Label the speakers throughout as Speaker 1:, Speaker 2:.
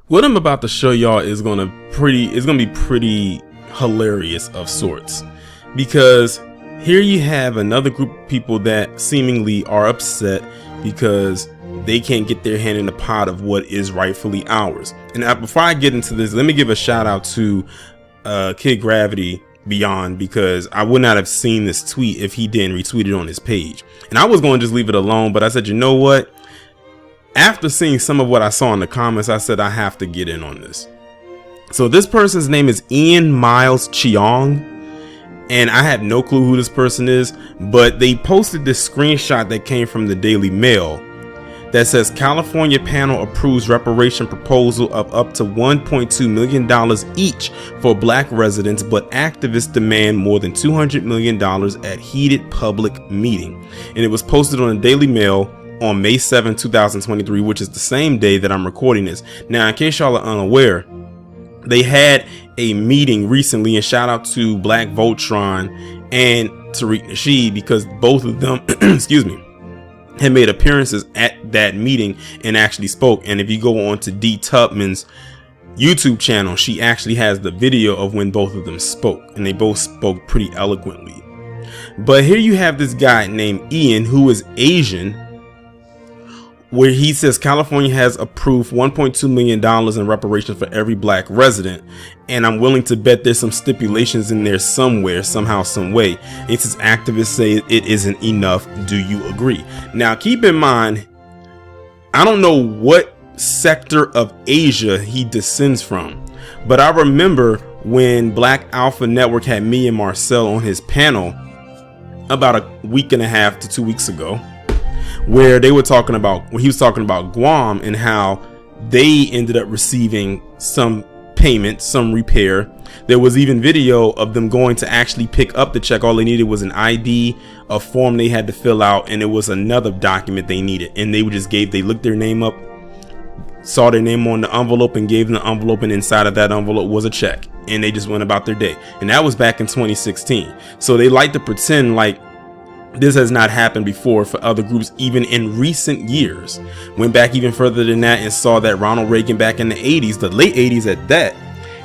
Speaker 1: What I'm about to show y'all is gonna be pretty hilarious of sorts, because here you have another group of people that seemingly are upset because they can't get their hand in the pot of what is rightfully ours. And before I get into this, let me give a shout out to Kid Gravity Beyond, because I would not have seen this tweet if he didn't retweet it on his page. And I was going to just leave it alone, but I said, you know what? After seeing some of what I saw in the comments, I said I have to get in on this. So this person's name is Ian Miles Cheong, and I have no clue who this person is, but they posted this screenshot that came from the Daily Mail that says California panel approves reparation proposal of up to $1.2 million each for black residents, but activists demand more than $200 million at heated public meeting. And it was posted on the Daily Mail on May 7, 2023, which is the same day that I'm recording this. Now, in case y'all are unaware, they had a meeting recently, and shout out to Black Voltron and Tariq Nasheed, because both of them, excuse me, had made appearances at that meeting and actually spoke. And if you go on to D Tubman's YouTube channel, she actually has the video of when both of them spoke, and they both spoke pretty eloquently. But here you have this guy named Ian, who is Asian, where he says California has approved $1.2 million in reparations for every black resident, and I'm willing to bet there's some stipulations in there somewhere, somehow, some way. It says activists say it isn't enough. Do you agree? Now, keep in mind, I don't know what sector of Asia he descends from, but I remember when Black Alpha Network had me and Marcel on his panel about a week and a half to 2 weeks ago, where he was talking about Guam and how they ended up receiving some payment, some repair. There was even video of them going to actually pick up the check. All they needed was an ID, a form they had to fill out, and it was another document they needed. And they looked their name up, saw their name on the envelope, and gave them the envelope, and inside of that envelope was a check. And they just went about their day. And that was back in 2016. So they like to pretend like this has not happened before for other groups, even in recent years. Went back even further than that and saw that Ronald Reagan back in the 80s, the late 80s at that,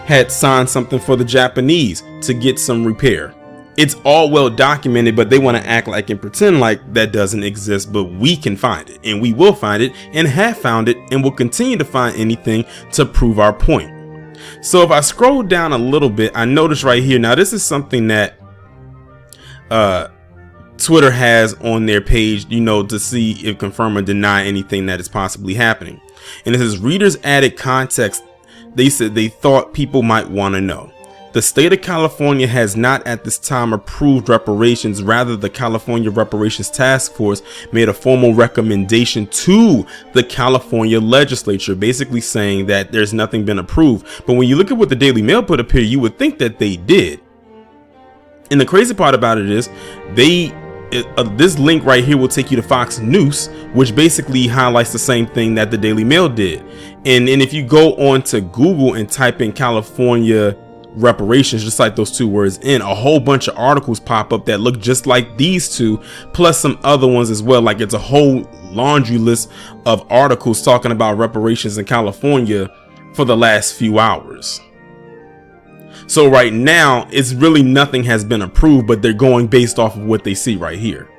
Speaker 1: had signed something for the Japanese to get some repair. It's all well documented, but they want to act like and pretend like that doesn't exist. But we can find it, and we will find it, and have found it, and will continue to find anything to prove our point. So if I scroll down a little bit, I notice right here, now this is something that Twitter has on their page, to see if confirm or deny anything that is possibly happening. And it says readers added context. They said they thought people might want to know. The state of California has not at this time approved reparations. Rather, the California Reparations Task Force made a formal recommendation to the California legislature, basically saying that there's nothing been approved. But when you look at what the Daily Mail put up here, you would think that they did. And the crazy part about it is this link right here will take you to Fox News, which basically highlights the same thing that the Daily Mail did. And if you go on to Google and type in California reparations, just like those two words in, a whole bunch of articles pop up that look just like these two, plus some other ones as well. Like, it's a whole laundry list of articles talking about reparations in California for the last few hours. So right now, it's really nothing has been approved, but they're going based off of what they see right here.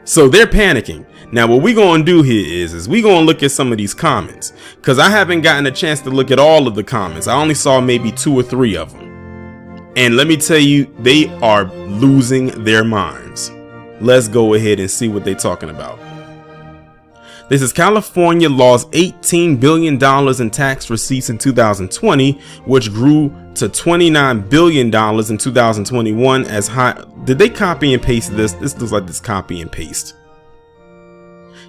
Speaker 1: So they're panicking. Now, what we're going to do here is we're going to look at some of these comments, because I haven't gotten a chance to look at all of the comments. I only saw maybe 2 or 3 of them. And let me tell you, they are losing their minds. Let's go ahead and see what they're talking about. This is California lost $18 billion in tax receipts in 2020, which grew to $29 billion in 2021 as high. Did they copy and paste this? This looks like this copy and paste.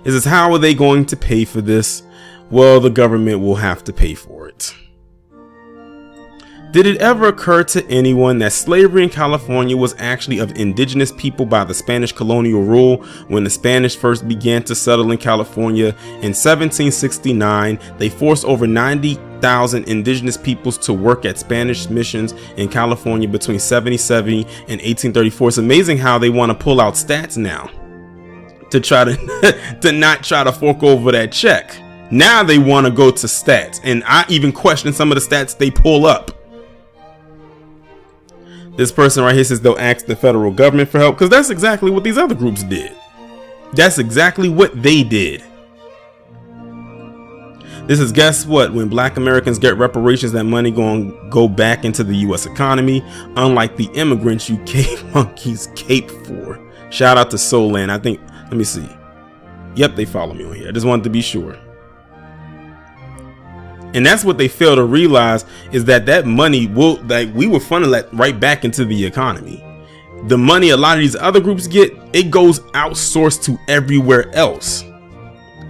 Speaker 1: It says, how are they going to pay for this? Well, the government will have to pay for it. Did it ever occur to anyone that slavery in California was actually of indigenous people by the Spanish colonial rule? When the Spanish first began to settle in California in 1769, they forced over 90,000 indigenous peoples to work at Spanish missions in California between 1770 and 1834. It's amazing how they want to pull out stats now to try to not try to fork over that check. Now they want to go to stats, and I even question some of the stats they pull up. This person right here says they'll ask the federal government for help, because that's exactly what these other groups did. That's exactly what they did. This is, guess what? When black Americans get reparations, that money going to go back into the U.S. economy, unlike the immigrants you cave monkeys cape for. Shout out to Solan. I think, let me see. Yep, they follow me on here. I just wanted to be sure. And that's what they fail to realize, is that money will, like, we will funnel that right back into the economy. The money a lot of these other groups get, it goes outsourced to everywhere else.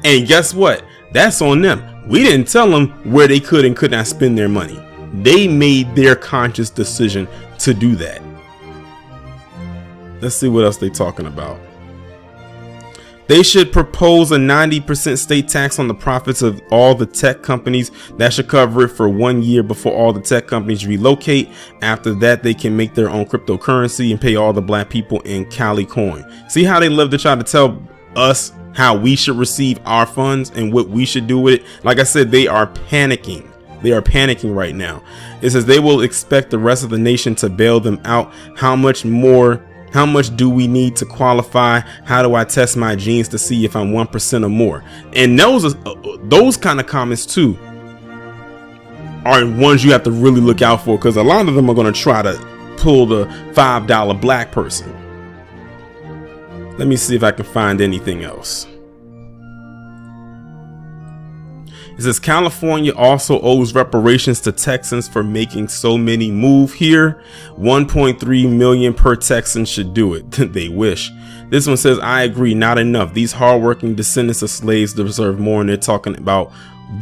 Speaker 1: And guess what? That's on them. We didn't tell them where they could and could not spend their money. They made their conscious decision to do that. Let's see what else they're talking about. They should propose a 90% state tax on the profits of all the tech companies. That should cover it for 1 year before all the tech companies relocate. After that, they can make their own cryptocurrency and pay all the black people in Cali coin. See how they love to try to tell us how we should receive our funds and what we should do with it. Like I said, they are panicking. They are panicking right now. It says they will expect the rest of the nation to bail them out. How much do we need to qualify? How do I test my genes to see if I'm 1% or more? And those kind of comments too are ones you have to really look out for, because a lot of them are going to try to pull the $5 black person. Let me see if I can find anything else. It says California also owes reparations to Texans for making so many move here. 1.3 million per Texan should do it. They wish. This one says, I agree, not enough. These hardworking descendants of slaves deserve more. And they're talking about,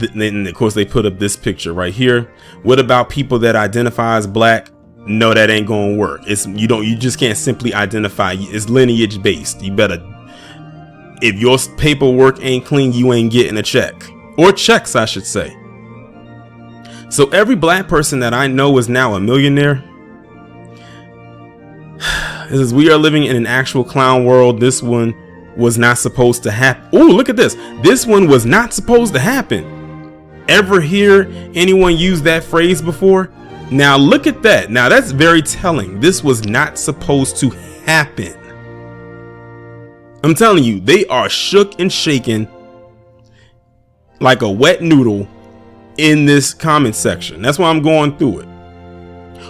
Speaker 1: and of course they put up this picture right here. What about people that identify as black? No, that ain't gonna work. You just can't simply identify. It's lineage based. You better, if your paperwork ain't clean, you ain't getting a check. Or checks, I should say. So every black person that I know is now a millionaire. It says we are living in an actual clown world. This one was not supposed to happen. Oh, look at this. This one was not supposed to happen. Ever hear anyone use that phrase before? Now look at that. Now that's very telling. This was not supposed to happen. I'm telling you, they are shook and shaken like a wet noodle in this comment section. That's why I'm going through it.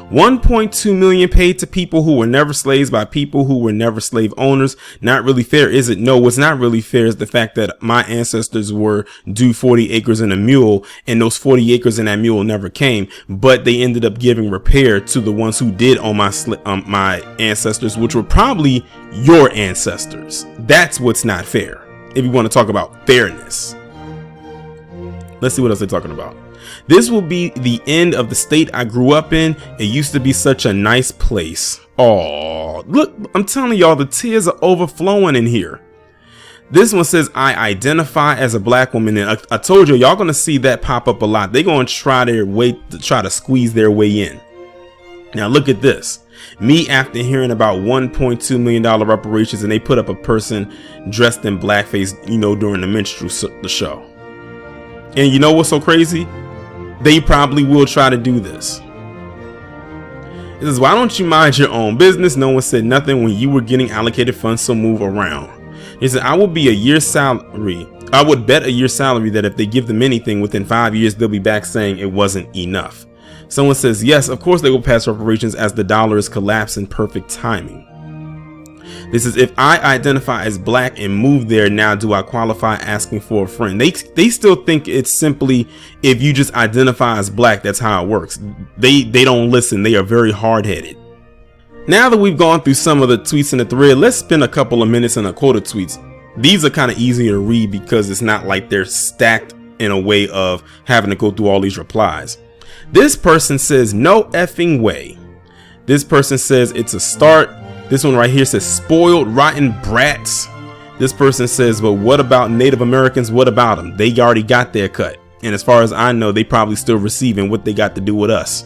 Speaker 1: 1.2 million paid to people who were never slaves by people who were never slave owners. Not really fair, is it? No, what's not really fair is the fact that my ancestors were due 40 acres and a mule, and those 40 acres and that mule never came, but they ended up giving repair to the ones who did own my ancestors, which were probably your ancestors. That's what's not fair, if you want to talk about fairness. Let's see what else they're talking about. This will be the end of the state I grew up in. It used to be such a nice place. Oh, look, I'm telling y'all, the tears are overflowing in here. This one says, I identify as a black woman. And I told you, y'all going to see that pop up a lot. They're going to try to squeeze their way in. Now, look at this. Me, after hearing about $1.2 million reparations, and they put up a person dressed in blackface, during the minstrel show. And you know what's so crazy? They probably will try to do this. It says, why don't you mind your own business? No one said nothing when you were getting allocated funds, so move around. He said, I would bet a year's salary that if they give them anything within 5 years, they'll be back saying it wasn't enough. Someone says, yes, of course they will pass reparations as the dollar is collapsing. Perfect timing. This is, if I identify as black and move there, now do I qualify asking for a friend? They still think it's simply if you just identify as black, that's how it works. They don't listen. They are very hard-headed. Now that we've gone through some of the tweets in the thread, let's spend a couple of minutes on the quoted tweets. These are kind of easy to read because it's not like they're stacked in a way of having to go through all these replies. This person says, no effing way. This person says, it's a start. This one right here says, spoiled, rotten brats. This person says, but what about Native Americans? What about them? They already got their cut. And as far as I know, they probably still receiving what they got to do with us.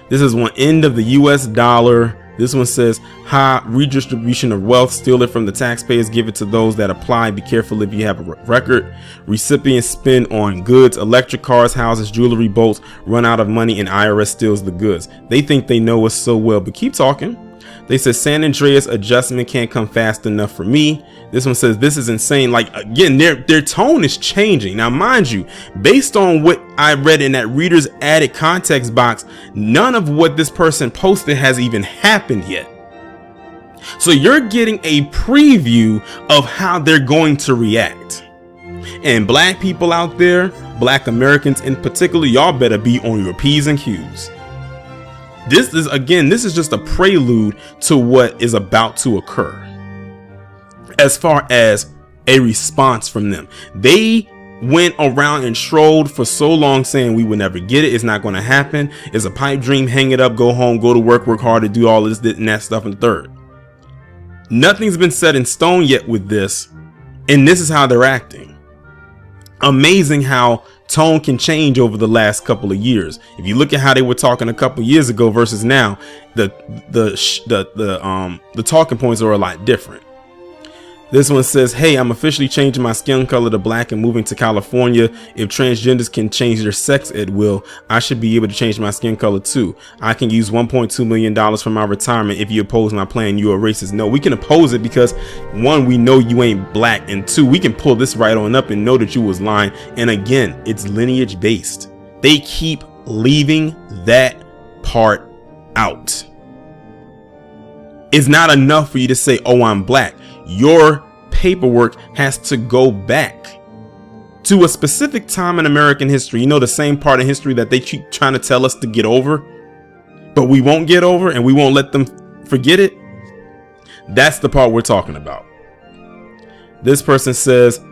Speaker 1: This is one end of the US dollar This one says, high redistribution of wealth, steal it from the taxpayers, give it to those that apply. Be careful if you have a record. Recipients spend on goods, electric cars, houses, jewelry, boats, run out of money, and IRS steals the goods. They think they know us so well, but keep talking. They said San Andreas adjustment can't come fast enough for me. This one says this is insane. Like, again, their tone is changing. Now, mind you, based on what I read in that reader's added context box, none of what this person posted has even happened yet. So you're getting a preview of how they're going to react. And black people out there, black Americans in particular, y'all better be on your P's and Q's. This is just a prelude to what is about to occur as far as a response from them. They went around and trolled for so long saying we would never get it. It's not going to happen. It's a pipe dream. Hang it up, go home, go to work hard to do all this and that stuff. And third, nothing's been set in stone yet with this. And this is how they're acting. Amazing how tone can change over the last couple of years. If you look at how they were talking a couple of years ago versus now, the talking points are a lot different. This one says, hey, I'm officially changing my skin color to black and moving to California. If transgenders can change their sex at will, I should be able to change my skin color too. I can use $1.2 million from my retirement. If you oppose my plan, you're a racist. No, we can oppose it because one, we know you ain't black, and two, we can pull this right on up and know that you was lying. And again, it's lineage based. They keep leaving that part out. It's not enough for you to say, oh, I'm black. Your paperwork has to go back to a specific time in American history. You know, the same part of history that they keep trying to tell us to get over, but we won't get over and we won't let them forget it. That's the part we're talking about. This person says,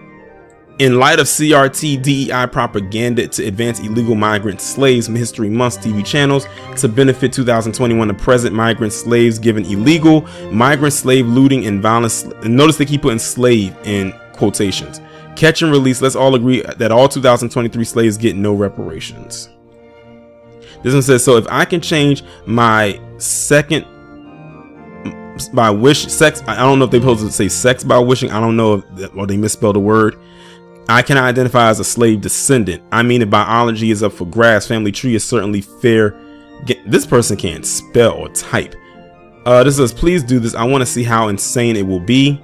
Speaker 1: in light of CRT DEI propaganda to advance illegal migrant slaves from History Month's TV channels to benefit 2021 the present migrant slaves given illegal migrant slave looting and violence. And notice they keep putting slave in quotations. Catch and release. Let's all agree that all 2023 slaves get no reparations. This one says, so if I can change my second by wish sex, I don't know if they're supposed to say sex by wishing. I don't know if or they misspelled a word. I can identify as a slave descendant. I mean, if biology is up for grabs, family tree is certainly fair. This person can't spell or type. This says, please do this. I want to see how insane it will be.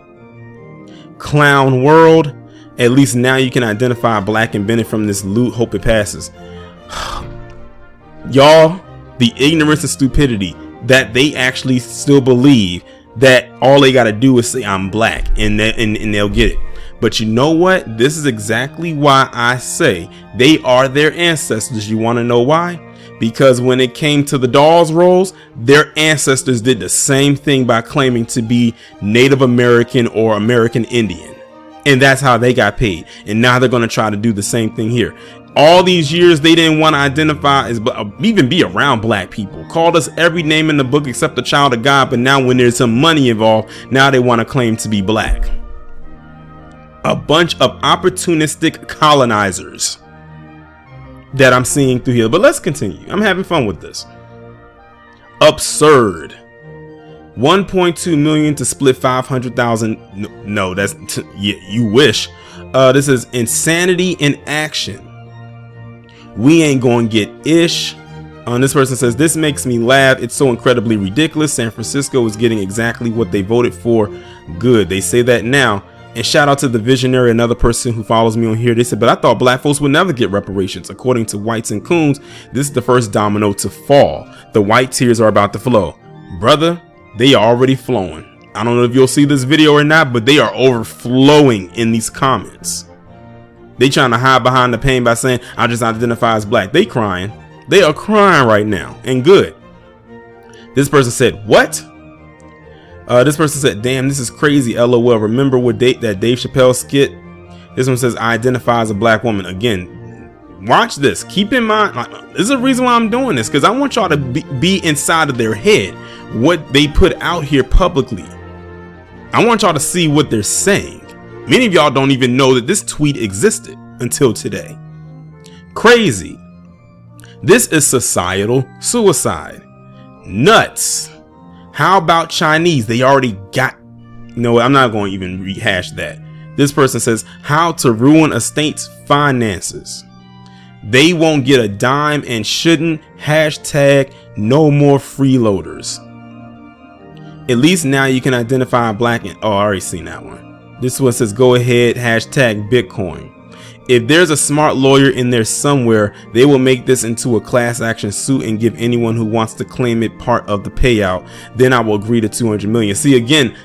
Speaker 1: Clown world. At least now you can identify black and benefit from this loot. Hope it passes. Y'all, the ignorance and stupidity that they actually still believe that all they got to do is say I'm black and they'll get it. But you know what? This is exactly why I say they are their ancestors. You want to know why? Because when it came to the dolls rolls, their ancestors did the same thing by claiming to be Native American or American Indian. And that's how they got paid. And now they're going to try to do the same thing here. All these years, they didn't want to identify as even be around black people. Called us every name in the book except the child of God. But now when there's some money involved, now they want to claim to be black. A bunch of opportunistic colonizers that I'm seeing through here. But let's continue. I'm having fun with this. Absurd. 1.2 million to split 500,000. No, that's yeah, you wish. This is insanity in action. We ain't gonna get ish. This person says, this makes me laugh. It's so incredibly ridiculous. San Francisco is getting exactly what they voted for. Good. They say that now. And shout out to the visionary, another person who follows me on here. They said, but I thought black folks would never get reparations. According to Whites and Coons, this is the first domino to fall. The white tears are about to flow. Brother, they are already flowing. I don't know if you'll see this video or not, but they are overflowing in these comments. They trying to hide behind the pain by saying, I just identify as black. They crying. They are crying right now. And good. This person said, what? This person said, damn, this is crazy. LOL. Remember what that Dave Chappelle skit? This one says, I identify as a black woman. Again, watch this. Keep in mind, this is a reason why I'm doing this, because I want y'all to be inside of their head what they put out here publicly. I want y'all to see what they're saying. Many of y'all don't even know that this tweet existed until today. Crazy. This is societal suicide. Nuts. How about Chinese? They already got. No, I'm not going to even rehash that. This person says how to ruin a state's finances. They won't get a dime and shouldn't. Hashtag no more freeloaders. At least now you can identify a black. Oh, I already seen that one. This one says go ahead. Hashtag Bitcoin. If there's a smart lawyer in there somewhere, they will make this into a class action suit and give anyone who wants to claim it part of the payout. Then I will agree to 200 million. See, again,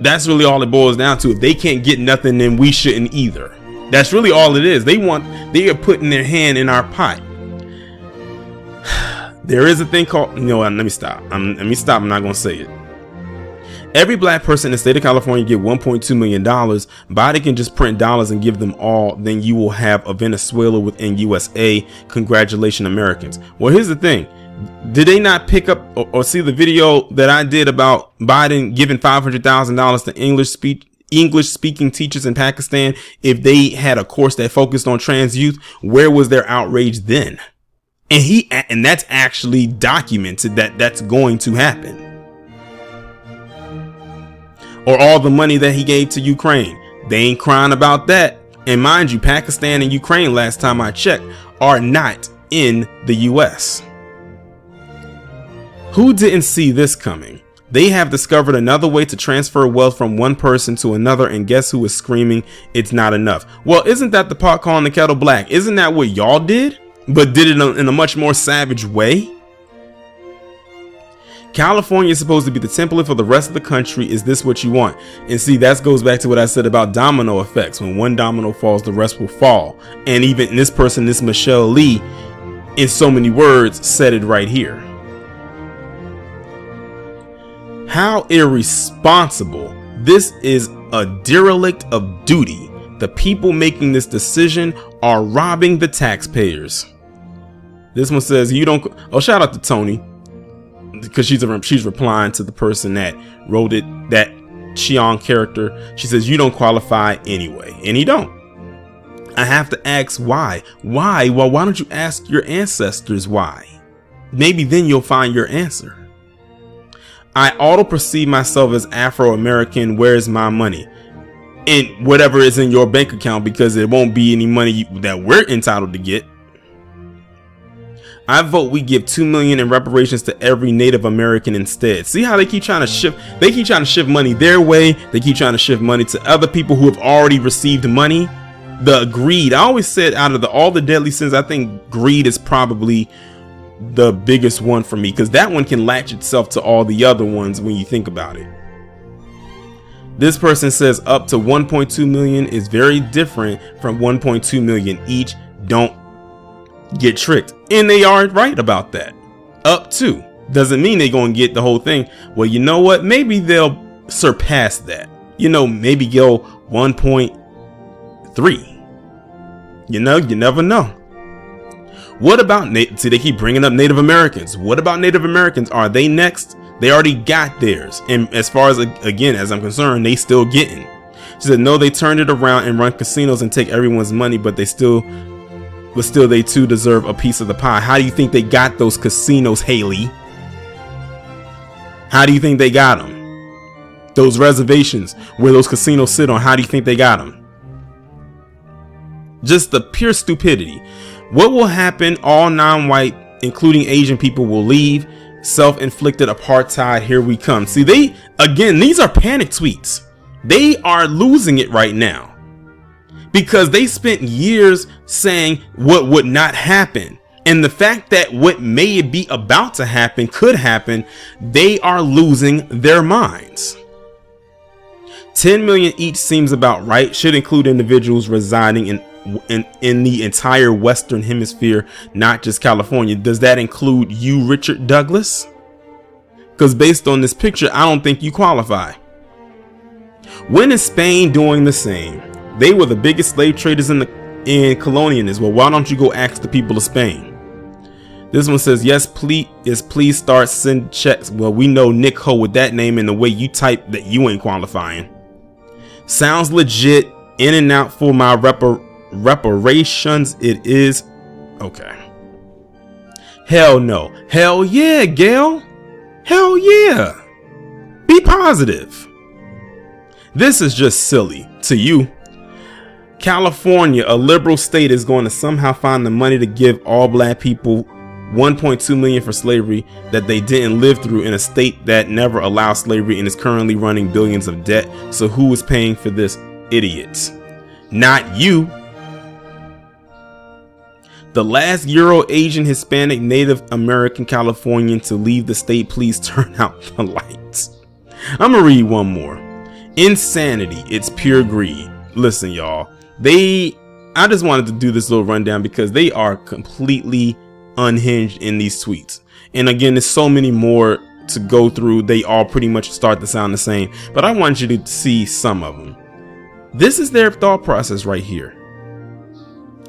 Speaker 1: that's really all it boils down to. If they can't get nothing, then we shouldn't either. That's really all it is. They are putting their hand in our pot. There is a thing called, you know what, let me stop. I'm not going to say it. Every black person in the state of California get $1.2 million. Biden can just print dollars and give them all. Then you will have a Venezuela within USA. Congratulations, Americans. Well, here's the thing. Did they not pick up or see the video that I did about Biden giving $500,000 to English speaking teachers in Pakistan if they had a course that focused on trans youth? Where was their outrage then? And that's actually documented that that's going to happen. Or all the money that he gave to Ukraine. They ain't crying about that. And mind you, Pakistan and Ukraine, last time I checked, are not in the US. Who didn't see this coming? They have discovered another way to transfer wealth from one person to another, and guess who is screaming it's not enough? Well, isn't that the pot calling the kettle black? Isn't that what y'all did? But did it in a much more savage way? California is supposed to be the template for the rest of the country. Is this what you want? And see, that goes back to what I said about domino effects. When one domino falls, the rest will fall. And even this person, this Michelle Lee, in so many words, said it right here. How irresponsible. This is a derelict of duty. The people making this decision are robbing the taxpayers. This one says you don't. Oh, shout out to Tony, because she's replying to the person that wrote it, that Xiong character. She says you don't qualify anyway, and he don't. I have to ask why. Why? Well, why don't you ask your ancestors why? Maybe then you'll find your answer. I auto perceive myself as Afro-American. Where's my money? And whatever is in your bank account, because there won't be any money that we're entitled to get. I vote we give $2 million in reparations to every Native American instead. See how they keep trying to shift? They keep trying to shift money their way. They keep trying to shift money to other people who have already received money. The greed. I always said out of all the deadly sins, I think greed is probably the biggest one for me, because that one can latch itself to all the other ones when you think about it. This person says up to 1.2 million is very different from 1.2 million each. Don't get tricked. And they are right about that. Up to doesn't mean they're going to get the whole thing. Well, you know what? Maybe they'll surpass that. You know, maybe go 1.3. You know, you never know. What about see, they keep bringing up Native Americans. What about Native Americans? Are they next? They already got theirs. And as far as, again, as I'm concerned, they still getting. She said, no, they turned it around and run casinos and take everyone's money, but they still they too deserve a piece of the pie. How do you think they got those casinos, Haley? How do you think they got them? Those reservations where those casinos sit on, how do you think they got them? Just the pure stupidity. What will happen? All non-white, including Asian people, will leave. Self-inflicted apartheid. Here we come. See, these are panic tweets. They are losing it right now because they spent years saying what would not happen. And the fact that what may be about to happen could happen, they are losing their minds. 10 million each seems about right. Should include individuals residing in the entire Western Hemisphere, not just California. Does that include you, Richard Douglas? Because based on this picture, I don't think you qualify. When is Spain doing the same? They were the biggest slave traders in colonialism. Well, why don't you go ask the people of Spain? This one says, yes, please start send checks. Well, we know Nick Ho with that name and the way you type that you ain't qualifying. Sounds legit. In and out for my reparations. It is okay. Hell no. Hell yeah, Gail. Hell yeah. Be positive. This is just silly to you. California, a liberal state, is going to somehow find the money to give all black people 1.2 million for slavery that they didn't live through, in a state that never allowed slavery and is currently running billions of debt. So who is paying for this? Idiots. Not you. The last Euro, Asian, Hispanic, Native American, Californian to leave the state, please turn out the lights. I'm gonna read one more. Insanity, it's pure greed. Listen, y'all, I just wanted to do this little rundown because they are completely unhinged in these tweets. And again, there's so many more to go through. They all pretty much start to sound the same, but I want you to see some of them. This is their thought process right here,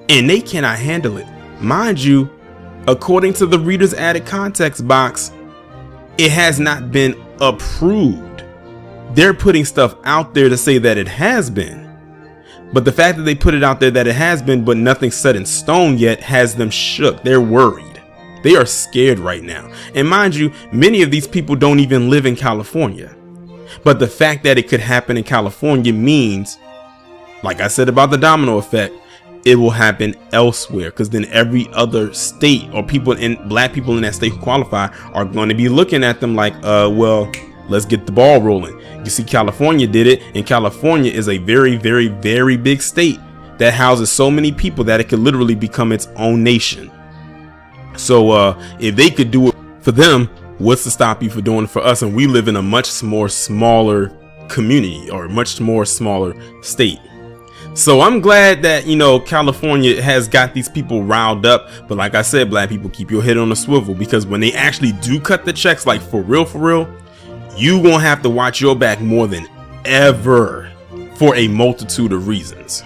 Speaker 1: and they cannot handle it. Mind you, according to the reader's added context box, it has not been approved. They're putting stuff out there to say that it has been, but the fact that they put it out there that it has been, but nothing's set in stone yet, has them shook. They're worried. They are scared right now. And mind you, many of these people don't even live in California. But the fact that it could happen in California means, like I said about the domino effect, it will happen elsewhere, because then every other state or black people in that state who qualify are going to be looking at them like, well, let's get the ball rolling. You see, California did it, and California is a very, very, very big state that houses so many people that it could literally become its own nation. So if they could do it for them, what's to stop you from doing it for us? And we live in a much more smaller community, or much more smaller state. So I'm glad that, you know, California has got these people riled up. But like I said, black people, keep your head on a swivel, because when they actually do cut the checks, like for real, you gonna have to watch your back more than ever for a multitude of reasons.